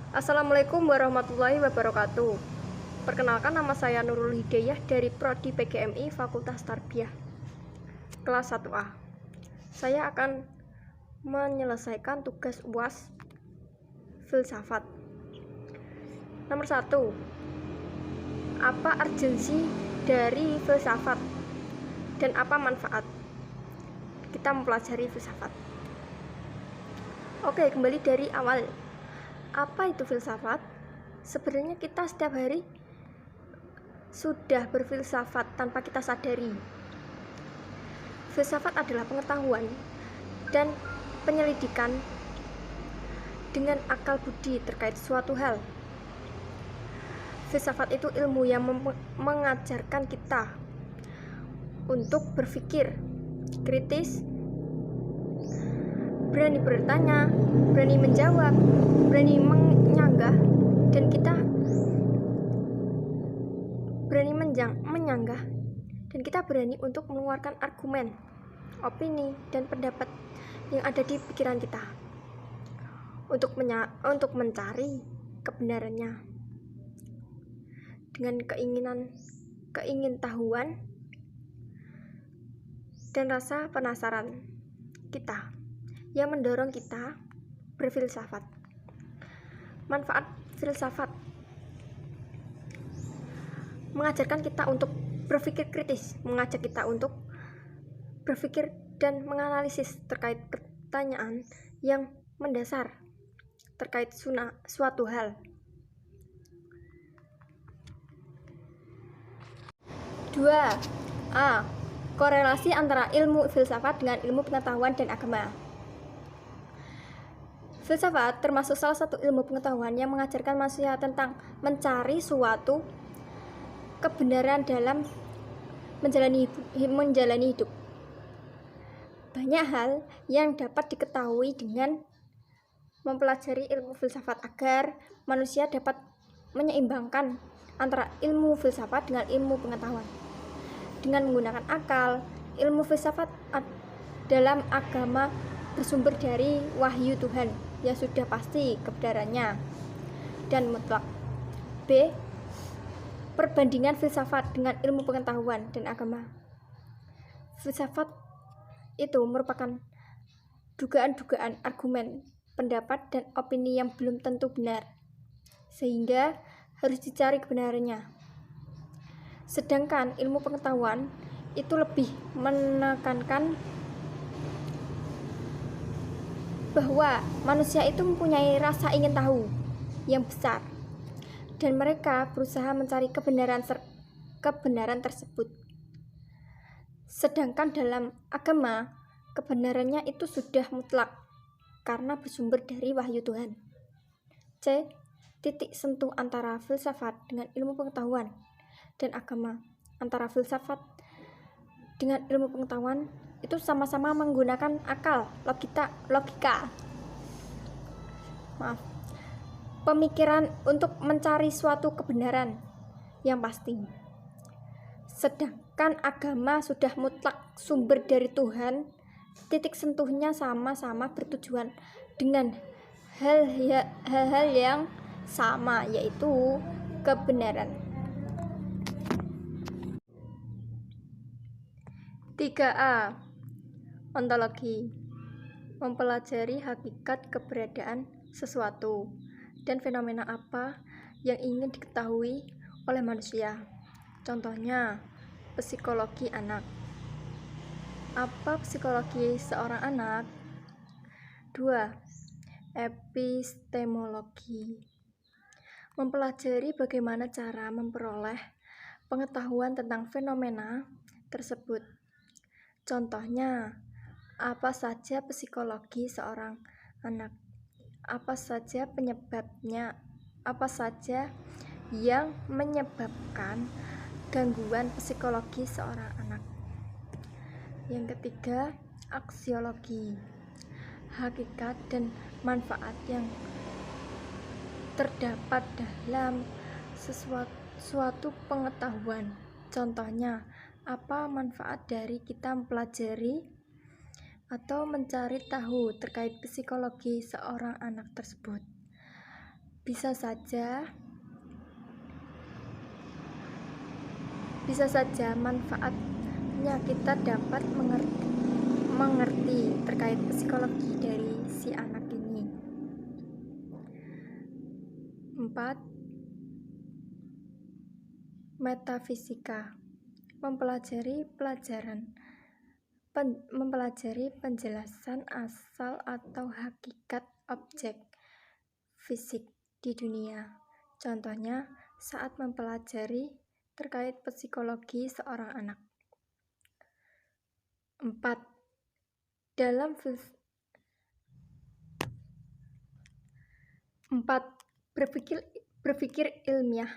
Assalamualaikum warahmatullahi wabarakatuh. Perkenalkan, nama saya Nurul Hidayah dari Prodi PGMI Fakultas Tarbiyah kelas 1A. Saya akan menyelesaikan tugas UAS filsafat. Nomor 1. Apa urgensi dari filsafat dan apa manfaat kita mempelajari filsafat? Oke, kembali dari awal. Apa itu filsafat? Sebenarnya kita setiap hari sudah berfilsafat tanpa kita sadari. Filsafat adalah pengetahuan dan penyelidikan dengan akal budi terkait suatu hal. Filsafat itu ilmu yang mengajarkan kita untuk berpikir kritis, berani bertanya, berani menjawab, berani menyanggah, dan kita berani menyanggah, dan kita berani untuk mengeluarkan argumen, opini, dan pendapat yang ada di pikiran kita untuk mencari kebenarannya dengan keingintahuan dan rasa penasaran kita yang mendorong kita berfilsafat. Manfaat filsafat mengajarkan kita untuk berpikir kritis, mengajak kita untuk berpikir dan menganalisis terkait pertanyaan yang mendasar terkait suatu hal. 2. Korelasi antara ilmu filsafat dengan ilmu pengetahuan dan agama. Filsafat termasuk salah satu ilmu pengetahuan yang mengajarkan manusia tentang mencari suatu kebenaran dalam menjalani hidup. Banyak hal yang dapat diketahui dengan mempelajari ilmu filsafat agar manusia dapat menyeimbangkan antara ilmu filsafat dengan ilmu pengetahuan. Dengan menggunakan akal, ilmu filsafat dalam agama bersumber dari wahyu Tuhan yang sudah pasti kebenarannya dan mutlak. B. Perbandingan filsafat dengan ilmu pengetahuan dan agama. Filsafat itu merupakan dugaan-dugaan, argumen, pendapat, dan opini yang belum tentu benar, sehingga harus dicari kebenarannya. Sedangkan ilmu pengetahuan itu lebih menekankan bahwa manusia itu mempunyai rasa ingin tahu yang besar, dan mereka berusaha mencari kebenaran tersebut. Sedangkan dalam agama, kebenarannya itu sudah mutlak karena bersumber dari wahyu Tuhan. C. Titik sentuh antara filsafat dengan ilmu pengetahuan dan agama. Antara filsafat dengan ilmu pengetahuan itu sama-sama menggunakan akal, logika. Pemikiran untuk mencari suatu kebenaran yang pasti. Sedangkan agama sudah mutlak sumber dari Tuhan, titik sentuhnya sama-sama bertujuan dengan hal-hal yang sama, yaitu kebenaran. 3A. Ontologi, mempelajari hakikat keberadaan sesuatu dan fenomena apa yang ingin diketahui oleh manusia. Contohnya, psikologi anak. Apa psikologi seorang anak? 2. Epistemologi, mempelajari bagaimana cara memperoleh pengetahuan tentang fenomena tersebut. Contohnya, apa saja psikologi seorang anak? Apa saja penyebabnya? Apa saja yang menyebabkan gangguan psikologi seorang anak? Yang ketiga, aksiologi, hakikat dan manfaat yang terdapat dalam suatu pengetahuan. Contohnya, apa manfaat dari kita mempelajari atau mencari tahu terkait psikologi seorang anak tersebut? Bisa saja manfaatnya kita dapat mengerti terkait psikologi dari si anak ini. 4. Metafisika. Mempelajari penjelasan asal atau hakikat objek fisik di dunia. Contohnya saat mempelajari terkait psikologi seorang anak. 4. Berpikir ilmiah.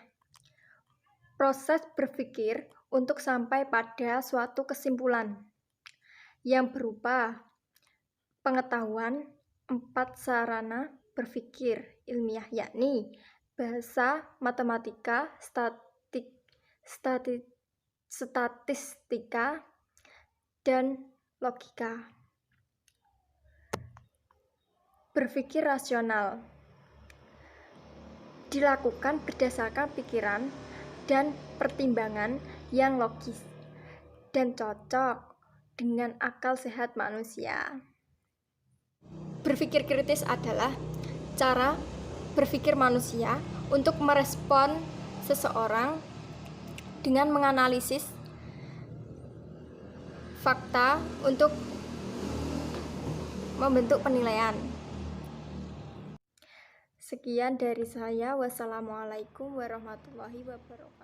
Proses berpikir untuk sampai pada suatu kesimpulan yang berupa pengetahuan 4 sarana berpikir ilmiah, yakni bahasa, matematika, statistika, dan logika. Berpikir rasional dilakukan berdasarkan pikiran dan pertimbangan yang logis dan cocok dengan akal sehat manusia. Berpikir kritis adalah cara berpikir manusia untuk merespon seseorang dengan menganalisis fakta untuk membentuk penilaian. Sekian dari saya. Wassalamualaikum warahmatullahi wabarakatuh.